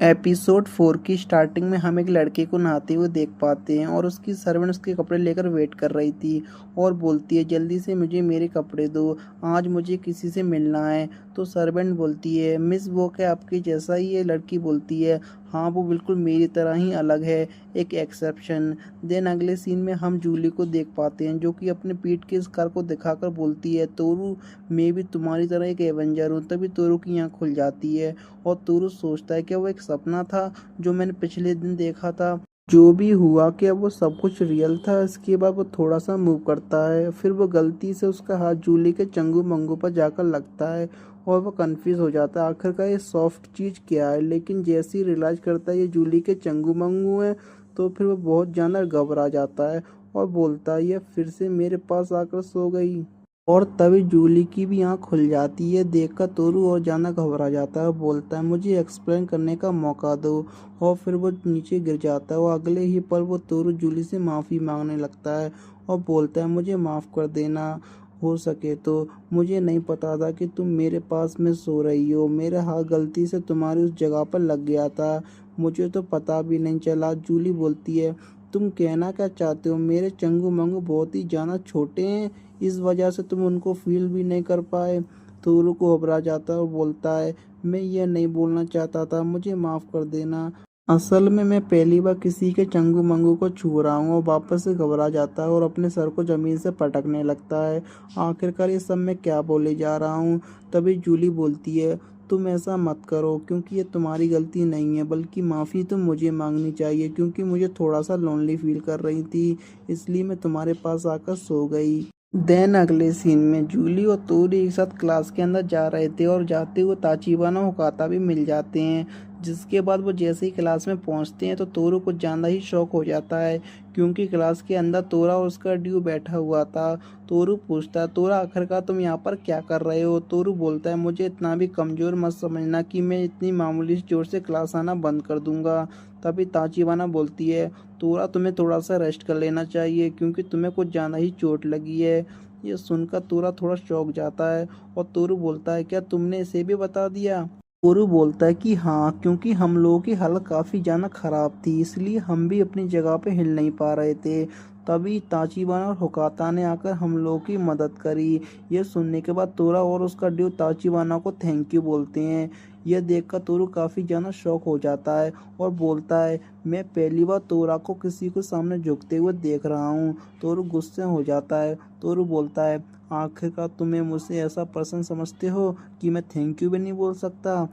Episode 4 की starting में हम एक लड़के को नहाते हुए देख पाते हैं और उसकी सर्वेंट उसके कपड़े लेकर वेट कर रही थी और बोलती है जल्दी से मुझे मेरे कपड़े दो, आज मुझे किसी से मिलना है। तो सर्वेंट बोलती है मिस वो क्या आपके जैसा ही है? लड़की बोलती है हाँ वो बिल्कुल मेरी तरह ही अलग है, एक एक्सेप्शन। देन अगले सीन में हम जूली को देख पाते हैं जो कि अपने पीठ के स्कार को दिखाकर बोलती है तोरू मैं भी तुम्हारी तरह एक एवेंजर हूँ। तभी तोरू की आँख खुल जाती है और तोरू सोचता है कि वो एक सपना था जो मैंने पिछले दिन देखा था। जो भी हुआ क्या वो सब कुछ रियल था? इसके बाद वो थोड़ा सा मूव करता है, फिर वो गलती से उसका हाथ जूली के चंगू मंगू पर जाकर लगता है और वो कंफ्यूज हो जाता है आखिरकार ये सॉफ्ट चीज़ क्या है। लेकिन जैसे ही रियलाइज करता है ये जूली के चंगू मंगू है तो फिर वो बहुत ज़्यादा घबरा जाता है और बोलता है ये फिर से मेरे पास आकर सो गई। और तभी जूली की भी आँख खुल जाती है, देखकर तोरू और ज़्यादा घबरा जाता है, बोलता है मुझे एक्सप्लेन करने का मौका दो। और फिर वो नीचे गिर जाता है और अगले ही पल वो तोरू जूली से माफ़ी मांगने लगता है और बोलता है मुझे माफ़ कर देना, हो सके तो मुझे नहीं पता था कि तुम मेरे पास में सो रही हो, मेरा हाथ गलती से तुम्हारी उस जगह पर लग गया था, मुझे तो पता भी नहीं चला। जूली बोलती है तुम कहना क्या चाहते हो? मेरे चंगू मंगू बहुत ही ज़्यादा छोटे हैं, इस वजह से तुम उनको फील भी नहीं कर पाए। तोरू को घबरा जाता है और बोलता है मैं ये नहीं बोलना चाहता था, मुझे माफ़ कर देना। असल में मैं पहली बार किसी के चंगू मंगू को छू रहा हूँ। और वापस से घबरा जाता है और अपने सर को ज़मीन से पटकने लगता है। आखिरकार ये सब मैं क्या बोले जा रहा हूँ? तभी जूली बोलती है तुम ऐसा मत करो क्योंकि ये तुम्हारी गलती नहीं है, बल्कि माफ़ी तो मुझे मांगनी चाहिए क्योंकि मुझे थोड़ा सा लोनली फील कर रही थी, इसलिए मैं तुम्हारे पास आकर सो गई। देन अगले सीन में जूली और तोरी एक साथ क्लास के अंदर जा रहे थे और जाते हुए ताचिबाना होकाता भी मिल जाते हैं। जिसके बाद वो जैसे ही क्लास में पहुंचते हैं तो तोरू कुछ ज़्यादा ही शौक हो जाता है क्योंकि क्लास के अंदर तोरा और उसका ड्यू बैठा हुआ था। तोरू पूछता है तोरा आखिरकार तुम यहाँ पर क्या कर रहे हो? तोरू बोलता है मुझे इतना भी कमज़ोर मत समझना कि मैं इतनी मामूली जोर से क्लास आना बंद कर दूंगा। तभी ताचिबाना बोलती है तोरा तुम्हें थोड़ा सा रेस्ट कर लेना चाहिए क्योंकि तुम्हें कुछ ज़्यादा ही चोट लगी है। ये सुनकर तोरा थोड़ा चौंक जाता है और तोरू बोलता है क्या तुमने इसे भी बता दिया? तोरू बोलता है कि हाँ क्योंकि हम लोगों की हालत काफ़ी ज़्यादा ख़राब थी इसलिए हम भी अपनी जगह पे हिल नहीं पा रहे थे। तभी ताचिबाना और होकाता ने आकर हम लोगों की मदद करी। ये सुनने के बाद तोरा और उसका ड्यू ताचिबाना को थैंक यू बोलते हैं। यह देखकर तोरू काफ़ी ज़्यादा शॉक हो जाता है और बोलता है मैं पहली बार तोरा को किसी को सामने झुकते हुए देख रहा हूँ। तोरू गुस्से हो जाता है। तोरू बोलता है आखिरकार तुम्हें मुझसे ऐसा पर्सन समझते हो कि मैं थैंक यू भी नहीं बोल सकता?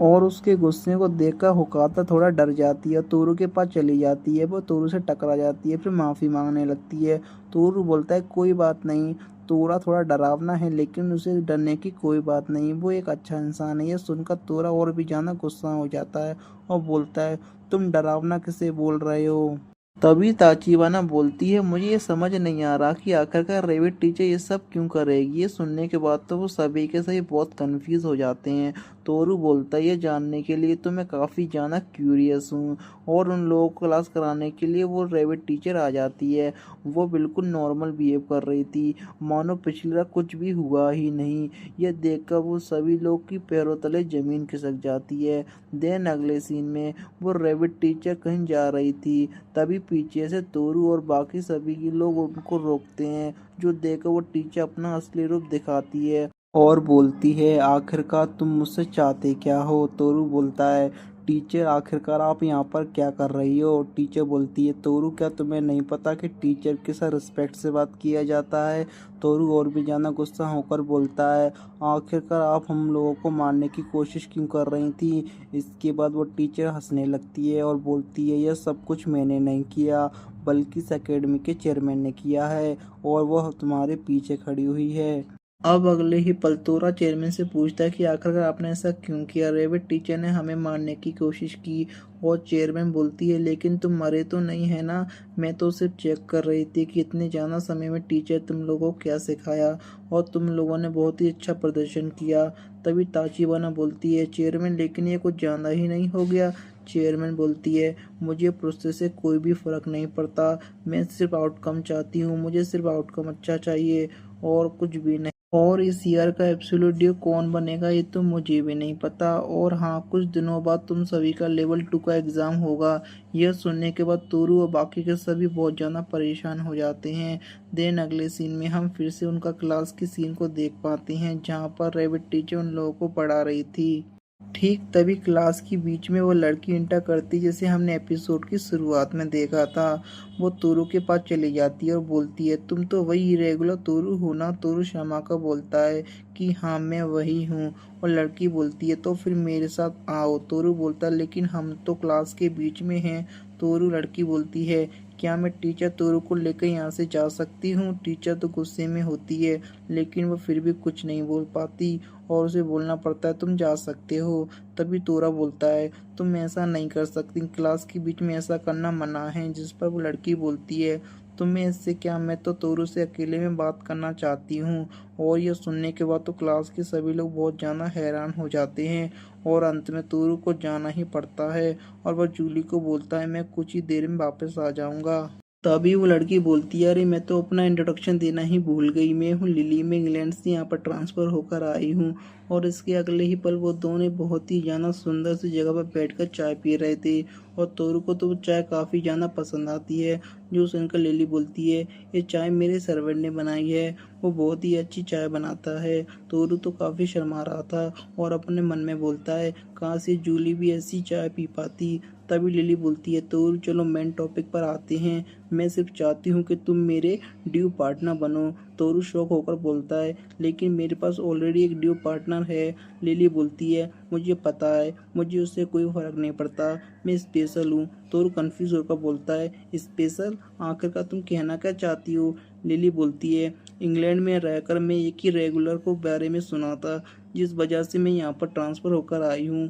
और उसके गुस्से को देखकर हुकाता थोड़ा डर जाती है, तोरू के पास चली जाती है, वो तोरू से टकरा जाती है, फिर माफ़ी मांगने लगती है। तोरू बोलता है कोई बात नहीं, तोरा थोड़ा डरावना है लेकिन उसे डरने की कोई बात नहीं, वो एक अच्छा इंसान है। ये सुनकर तोरा और भी ज़्यादा गुस्सा हो जाता है और बोलता है तुम डरावना किसे बोल रहे हो? तभी ताचिबाना बोलती है मुझे ये समझ नहीं आ रहा कि आखिरकार रेविड टीचर ये सब क्यों करेगी। ये सुनने के बाद तो वो सभी के सभी बहुत कंफ्यूज हो जाते हैं। तोरू बोलता है ये जानने के लिए तो मैं काफ़ी ज़्यादा क्यूरियस हूँ। और उन लोगों को क्लास कराने के लिए वो रेविड टीचर आ जाती है। वो बिल्कुल नॉर्मल बिहेव कर रही थी, मानो पिछली रात कुछ भी हुआ ही नहीं। यह देखकर वो सभी लोग की पैरों तले ज़मीन खिसक जाती है। देन अगले सीन में वो रेविड टीचर कहीं जा रही थी, तभी पीछे से तोरू और बाकी सभी के लोग उनको रोकते हैं, जो देखकर वो टीचर अपना असली रूप दिखाती है और बोलती है आखिरकार तुम मुझसे चाहते क्या हो? तोरू बोलता है टीचर आखिरकार आप यहाँ पर क्या कर रही हो? टीचर बोलती है तोरू क्या तुम्हें नहीं पता कि टीचर के साथ रिस्पेक्ट से बात किया जाता है? तोरू और भी ज़्यादा गुस्सा होकर बोलता है आखिरकार आप हम लोगों को मारने की कोशिश क्यों कर रही थी? इसके बाद वो टीचर हंसने लगती है और बोलती है यह सब कुछ मैंने नहीं किया, बल्कि इस एकेडमी के चेयरमैन ने किया है और वह तुम्हारे पीछे खड़ी हुई है। अब अगले ही पल तोरा चेयरमैन से पूछता है कि आखिरकार आपने ऐसा क्यों किया? रेविड टीचर ने हमें मारने की कोशिश की। और चेयरमैन बोलती है लेकिन तुम मरे तो नहीं है ना? मैं तो सिर्फ चेक कर रही थी कि इतने ज़्यादा समय में टीचर तुम लोगों को क्या सिखाया और तुम लोगों ने बहुत ही अच्छा प्रदर्शन किया। तभी ताचिबाना बोलती है चेयरमैन लेकिन ये कुछ ज़्यादा ही नहीं हो गया? चेयरमैन बोलती है मुझे प्रोसेस से कोई भी फ़र्क नहीं पड़ता, मैं सिर्फ आउटकम चाहती हूँ, मुझे सिर्फ आउटकम अच्छा चाहिए और कुछ भी नहीं। और इस ईयर का एब्सोल्यूट ड्यू कौन बनेगा ये तो मुझे भी नहीं पता। और हाँ, कुछ दिनों बाद तुम सभी का लेवल 2 का एग्ज़ाम होगा। यह सुनने के बाद तोरू और बाकी के सभी बहुत ज़्यादा परेशान हो जाते हैं। देन अगले सीन में हम फिर से उनका क्लास की सीन को देख पाते हैं जहाँ पर रैबिट टीचर उन लोगों को पढ़ा रही थी। ठीक तभी क्लास के बीच में वो लड़की इंटर करती जैसे हमने एपिसोड की शुरुआत में देखा था। वो तोरू के पास चली जाती है और बोलती है, तुम तो वही रेगुलर तोरू हो ना। तोरू श्यामा का बोलता है कि हाँ मैं वही हूँ। और लड़की बोलती है तो फिर मेरे साथ आओ। तोरू बोलता है लेकिन हम तो क्लास के बीच में हैं। तोरू लड़की बोलती है, क्या मैं टीचर तोरू को लेकर यहाँ से जा सकती हूँ। टीचर तो गुस्से में होती है लेकिन वो फिर भी कुछ नहीं बोल पाती और उसे बोलना पड़ता है तुम जा सकते हो। तभी तोरा बोलता है, तुम ऐसा नहीं कर सकती, क्लास के बीच में ऐसा करना मना है। जिस पर वो लड़की बोलती है, तुम्हें इससे क्या, मैं तो तोरू से अकेले में बात करना चाहती हूँ। और यह सुनने के बाद तो क्लास के सभी लोग बहुत ज़्यादा हैरान हो जाते हैं और अंत में तोरू को जाना ही पड़ता है। और वह जूली को बोलता है, मैं कुछ ही देर में वापस आ जाऊँगा। तभी वो लड़की बोलती है, अरे मैं तो अपना इंट्रोडक्शन देना ही भूल गई, मैं हूँ लिली, मैं इंग्लैंड से यहाँ पर ट्रांसफ़र होकर आई हूँ। और इसके अगले ही पल वो दोनों बहुत ही ज़्यादा सुंदर सी जगह पर बैठकर चाय पी रहे थे। और तोरू को तो वो चाय काफ़ी ज़्यादा पसंद आती है। जो सुनकर लिली बोलती है, ये चाय मेरे सर्वेंट ने बनाई है, वो बहुत ही अच्छी चाय बनाता है। तोरू तो काफ़ी शर्मा रहा था और अपने मन में बोलता है, काश ये जूली भी ऐसी चाय पी पाती। तभी लिली बोलती है, तोरू चलो मेन टॉपिक पर आते हैं, मैं सिर्फ चाहती हूँ कि तुम मेरे ड्यू पार्टनर बनो। तोरू शौक होकर बोलता है, लेकिन मेरे पास ऑलरेडी एक ड्यू पार्टनर है। लिली बोलती है, मुझे पता है, मुझे उससे कोई फर्क नहीं पड़ता, मैं स्पेशल हूँ। तोरू कंफ्यूज होकर बोलता है, स्पेशल, आखिरकार तुम कहना क्या चाहती हो। लिली बोलती है, इंग्लैंड में रहकर मैं एक ही रेगुलर को बारे में सुना था जिस वजह से मैं यहाँ पर ट्रांसफ़र होकर आई हूँ।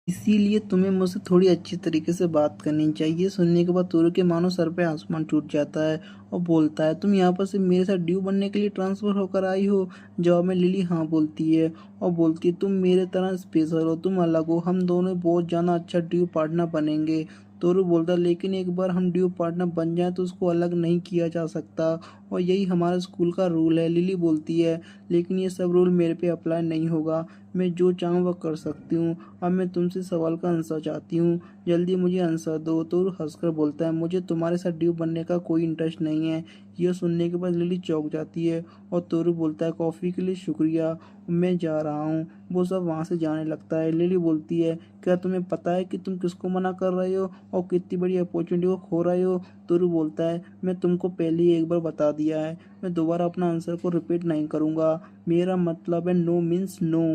इसीलिए तुम्हें मुझसे थोड़ी अच्छी तरीके से बात करनी चाहिए। सुनने के बाद तोरू के मानो सर पे आसमान टूट जाता है और बोलता है, तुम यहाँ पर सिर्फ मेरे साथ ड्यू बनने के लिए ट्रांसफ़र होकर आई हो। जवाब में लिली हाँ बोलती है और बोलती है, तुम मेरे तरह स्पेशल हो, तुम अलग हो, हम दोनों बहुत ज़्यादा अच्छा ड्यू पार्टनर बनेंगे। तोरू बोलता है, लेकिन एक बार हम ड्यू पार्टनर बन जाए तो उसको अलग नहीं किया जा सकता और यही हमारे स्कूल का रूल है। लिली बोलती है, लेकिन ये सब रूल मेरे पे अप्लाई नहीं होगा, मैं जो चाहूँ वह कर सकती हूँ। अब मैं तुमसे सवाल का आंसर चाहती हूँ, जल्दी मुझे आंसर दो। तो हंसकर बोलता है, मुझे तुम्हारे साथ ड्यू बनने का कोई इंटरेस्ट नहीं है। यह सुनने के बाद लिली चौंक जाती है और तोरू बोलता है, कॉफ़ी के लिए शुक्रिया, मैं जा रहा हूँ। वो सब वहाँ से जाने लगता है। लिली बोलती है, क्या तुम्हें पता है कि तुम किसको मना कर रहे हो और कितनी बड़ी अपॉर्चुनिटी को खो रहे हो। तोरू बोलता है, मैं तुमको पहले ही एक बार बता दिया है, मैं दोबारा अपना आंसर को रिपीट नहीं करूँगा, मेरा मतलब है नो मीन्स नो।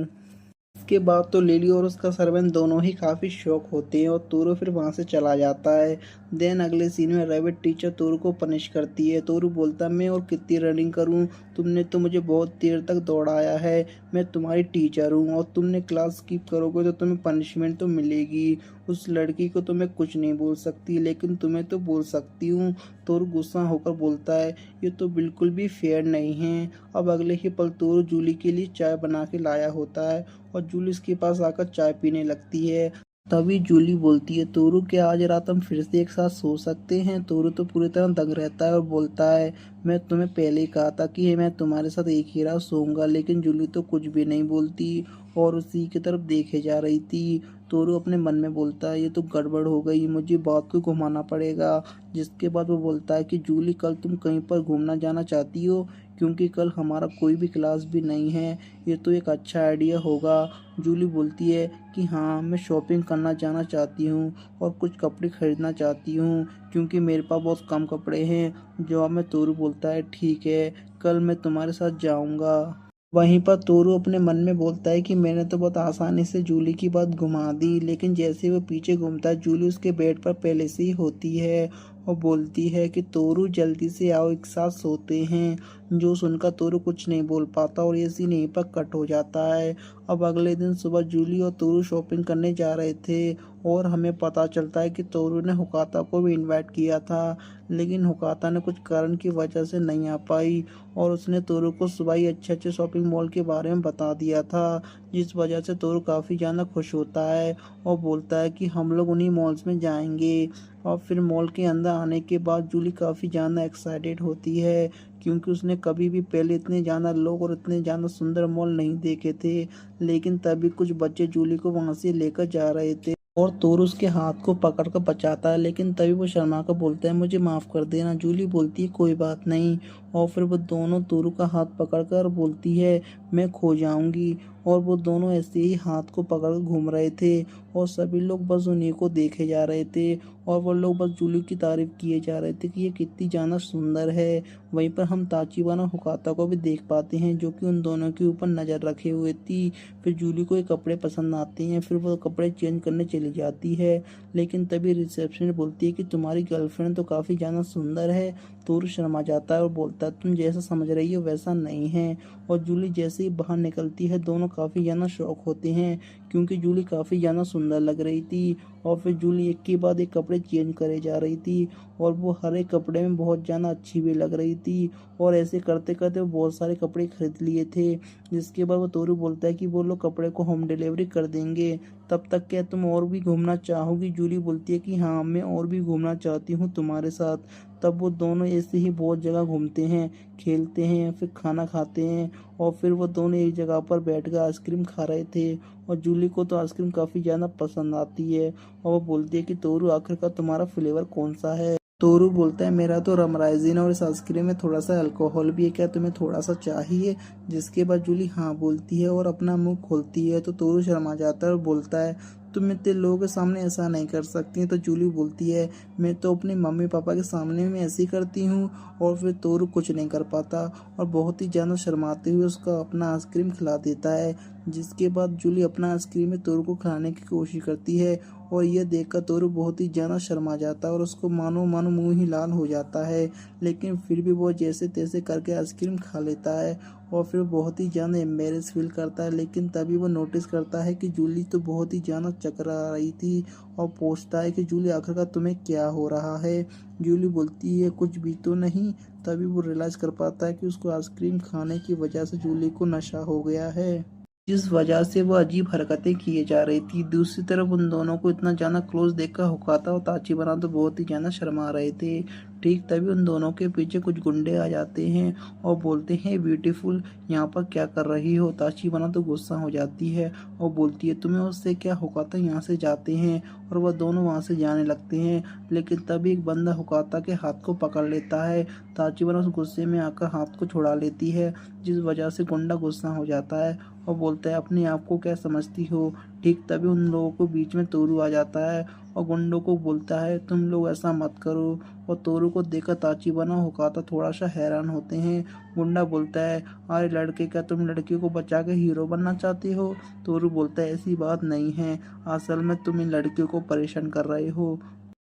इसके बाद तो लिली और उसका सर्वेंट दोनों ही काफ़ी शॉक होते हैं और तोरू फिर वहाँ से चला जाता है। देन अगले सीन में रैबिट टीचर तोरू को पनिश करती है। तोरू बोलता है, मैं और कितनी रनिंग करूँ, तुमने तो मुझे बहुत देर तक दौड़ाया है, मैं तुम्हारी टीचर हूँ और तुमने क्लास स्किप करोगे तो तुम्हें पनिशमेंट तो मिलेगी। उस लड़की को तो मैं कुछ नहीं बोल सकती लेकिन तुम्हें तो बोल सकती हूँ। तोरू गुस्सा होकर बोलता है, ये तो बिल्कुल भी फेयर नहीं है। अब अगले ही पल तोरू जूली के लिए चाय बना के लाया होता है और जूली उसके पास आकर चाय पीने लगती है। तभी जूली बोलती है, तोरू क्या आज रात हम फिर से एक साथ सो सकते हैं। तोरू तो पूरी तरह दंग रहता है और बोलता है, मैं तुम्हें पहले ही कहा था कि मैं तुम्हारे साथ एक ही रात सोऊंगा। लेकिन जूली तो कुछ भी नहीं बोलती और उसी की तरफ देखे जा रही थी। तोरू अपने मन में बोलता है, ये तो गड़बड़ हो गई, मुझे बात को घुमाना पड़ेगा। जिसके बाद वो बोलता है कि जूली, कल तुम कहीं पर घूमना जाना चाहती हो, क्योंकि कल हमारा कोई भी क्लास भी नहीं है, ये तो एक अच्छा आइडिया होगा। जूली बोलती है कि हाँ, मैं शॉपिंग करना जाना चाहती हूँ और कुछ कपड़े खरीदना चाहती हूँ क्योंकि मेरे पास बहुत कम कपड़े हैं। जवाब में तोरू बोलता है, ठीक है, कल मैं तुम्हारे साथ जाऊँगा। वहीं पर तोरू अपने मन में बोलता है कि मैंने तो बहुत आसानी से जूली की बात घुमा दी। लेकिन जैसे वो पीछे घूमता है, जूली उसके बेड पर पहले से ही होती है और बोलती है कि तोरू जल्दी से आओ, एक साथ सोते हैं। जो सुनकर तोरू कुछ नहीं बोल पाता और ये सीन यहीं पर कट हो जाता है। अब अगले दिन सुबह जूली और तोरू शॉपिंग करने जा रहे थे और हमें पता चलता है कि तोरू ने हुकाता को भी इनवाइट किया था, लेकिन हुकाता ने कुछ कारण की वजह से नहीं आ पाई और उसने तोरू को सुबह ही अच्छे अच्छे शॉपिंग मॉल के बारे में बता दिया था। जिस वजह से तोरू काफ़ी ज़्यादा खुश होता है और बोलता है कि हम लोग उन्हीं मॉल्स में जाएंगे। और फिर मॉल के अंदर आने के बाद जूली काफ़ी ज़्यादा एक्साइटेड होती है क्योंकि उसने कभी भी पहले इतने ज़्यादा लोग और इतने ज़्यादा सुंदर मॉल नहीं देखे थे। लेकिन तभी कुछ बच्चे जूली को वहाँ से लेकर जा रहे थे और तोरू उसके हाथ को पकड़ कर बचाता है, लेकिन तभी वो शर्मा कर बोलता है मुझे माफ़ कर देना। जूली बोलती है कोई बात नहीं, और फिर वो दोनों तोरू का हाथ पकड़कर बोलती है मैं खो जाऊंगी। और वो दोनों ऐसे ही हाथ को पकड़ घूम रहे थे और सभी लोग बस उन्हीं को देखे जा रहे थे और वो लोग बस जूली की तारीफ किए जा रहे थे कि ये कितनी ज़्यादा सुंदर है। वहीं पर हम ताचिबाना हुकाता को भी देख पाते हैं जो कि उन दोनों के ऊपर नज़र रखे हुए थी। फिर जूली को ये कपड़े पसंद आते हैं, फिर वो कपड़े चेंज करने चली जाती है, लेकिन तभी रिसेप्शन बोलती है कि तुम्हारी गर्लफ्रेंड तो काफ़ी ज़्यादा सुंदर है। तोरू शर्मा जाता है और बोलता है तुम जैसा समझ रही हो वैसा नहीं है। और जूली जैसे ही बाहर निकलती है दोनों काफ़ी ज़्यादा शौक होते हैं क्योंकि जूली काफ़ी ज़्यादा सुंदर लग रही थी। और फिर जूली एक के बाद एक कपड़े चेंज करे जा रही थी और वो हर एक कपड़े में बहुत ज़्यादा अच्छी भी लग रही थी। और ऐसे करते करते वो बहुत सारे कपड़े खरीद लिए थे, जिसके बाद वो तोरू बोलता है कि वो लोग कपड़े को होम डिलीवरी कर देंगे, तब तक क्या तुम और भी घूमना चाहोगी। जूली बोलती है कि हाँ मैं और भी घूमना चाहती हूँ तुम्हारे साथ। तब वो दोनों ऐसे ही बहुत जगह घूमते हैं, खेलते हैं, फिर खाना खाते हैं और फिर वो दोनों एक जगह पर बैठकर आइसक्रीम खा रहे थे। और जूली को तो आइसक्रीम काफ़ी ज़्यादा पसंद आती है और वो बोलती है कि तोरू आखिरकार तुम्हारा फ्लेवर कौन सा है। तोरू बोलता है मेरा तो रमराइजिन और इस आइसक्रीम में थोड़ा सा अल्कोहल भी है, क्या तुम्हें थोड़ा सा चाहिए। जिसके बाद जूली हाँ बोलती है और अपना मुंह खोलती है तो तोरू शर्मा जाता है और बोलता है तुम इतने लोगों के सामने ऐसा नहीं कर सकती। तो जूली बोलती है मैं तो अपने मम्मी पापा के सामने में ऐसे ही करती हूँ। और फिर तोरू कुछ नहीं कर पाता और बहुत ही ज़्यादा शर्माते हुए उसका अपना आइसक्रीम खिला देता है। जिसके बाद जूली अपना आइसक्रीम में तोरू को खिलाने की कोशिश करती है और यह देखकर तोरू बहुत ही ज़्यादा शर्मा जाता है और उसको मानो मानो मुंह ही लाल हो जाता है। लेकिन फिर भी वो जैसे तैसे करके आइसक्रीम खा लेता है और फिर बहुत ही ज़्यादा एम्बेरस फील करता है। लेकिन तभी वो नोटिस करता है कि जूली तो बहुत ही ज़्यादा चकरा रही थी और पूछता है कि जूली आखिरकार तुम्हें क्या हो रहा है। जूली बोलती है कुछ भी तो नहीं। तभी वो रियलाइज़ कर पाता है कि उसको आइसक्रीम खाने की वजह से जूली को नशा हो गया है, जिस वजह से वो अजीब हरकतें किए जा रही थी। दूसरी तरफ उन दोनों को इतना ज़्यादा क्लोज देखकर हुकाता और ताचिबाना तो बहुत ही ज़्यादा शर्मा रहे थे। ठीक तभी उन दोनों के पीछे कुछ गुंडे आ जाते हैं और बोलते हैं ब्यूटीफुल यहाँ पर क्या कर रही हो। ताचिबाना तो गुस्सा हो जाती है और बोलती है तुम्हें उससे क्या। हुकाता यहाँ से जाते हैं और वह दोनों वहाँ से जाने लगते हैं, लेकिन तभी एक बंदा हुकाता के हाथ को पकड़ लेता है। ताचिबाना उस गुस्से में आकर हाथ को छुड़ा लेती है, जिस वजह से गुंडा गुस्सा हो जाता है और बोलता है अपने आप को क्या समझती हो। ठीक तभी उन लोगों को बीच में तोरू आ जाता है और गुंडों को बोलता है तुम लोग ऐसा मत करो। और तोरू को देखकर ताचिबाना हुकाता थोड़ा सा हैरान होते हैं। गुंडा बोलता है अरे लड़के क्या तुम लड़की को बचा के हीरो बनना चाहते हो। तोरू बोलता है ऐसी बात नहीं है, असल में तुम इन लड़कियों को परेशान कर रहे हो।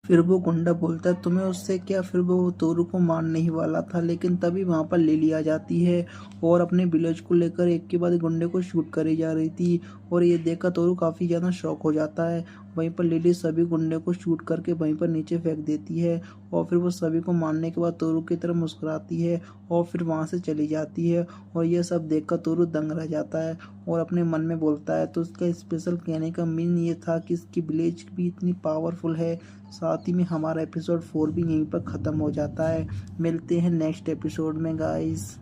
फिर वो गुंडा बोलता है तुम्हें उससे क्या। फिर वो तोरू को मारने ही वाला था, लेकिन तभी वहाँ पर लिली आ जाती है और अपने विलेज को लेकर एक के बाद एक गुंडे को शूट करी जा रही थी। और ये देखकर तोरू काफ़ी ज़्यादा शॉक हो जाता है। वहीं पर लिली सभी गुंडे को शूट करके वहीं पर नीचे फेंक देती है और फिर वो सभी को मारने के बाद तोरू की तरफ मुस्कुराती है और फिर वहाँ से चली जाती है। और ये सब देखकर तोरू दंग रह जाता है और अपने मन में बोलता है तो उसका स्पेशल कहने का मीन ये था कि इसकी विलेज भी इतनी पावरफुल है। साथ ही में हमारा एपिसोड 4 भी यहीं पर ख़त्म हो जाता है। मिलते हैं नेक्स्ट एपिसोड में गाइस।